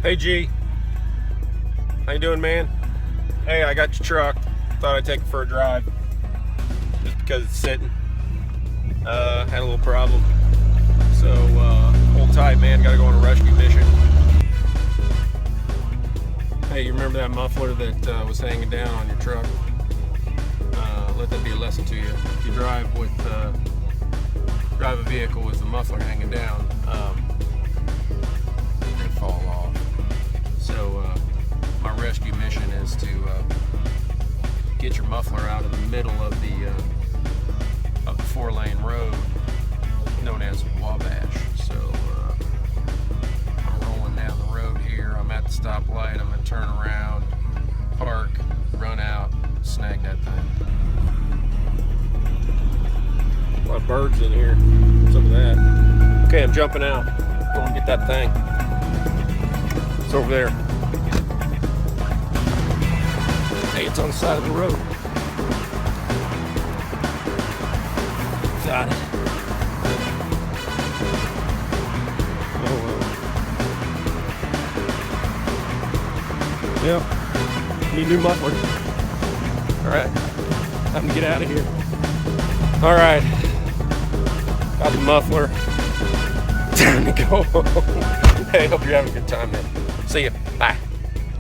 Hey G, how you doing, man? Hey, I got your truck. Thought I'd take it for a drive, just because it's sitting. Had a little problem, so hold tight, man. Got to go on a rescue mission. Hey, you remember that muffler that was hanging down on your truck? Let that be a lesson to you. If you drive a vehicle with the muffler hanging down, they fall off. So my rescue mission is to get your muffler out of the middle of the 4-lane road known as Wabash. So I'm rolling down the road here. I'm at the stoplight. I'm gonna turn around, park, run out, snag that thing. A lot of birds in here. Some of that. Okay, I'm jumping out. Go and get that thing. It's over there. Hey, it's on the side of the road. Got it. Oh, well. Yeah. Need a new muffler. Alright. Time to get out of here. Alright. Got the muffler. Time to go home. Hey, hope you're having a good time, man. See ya. Bye.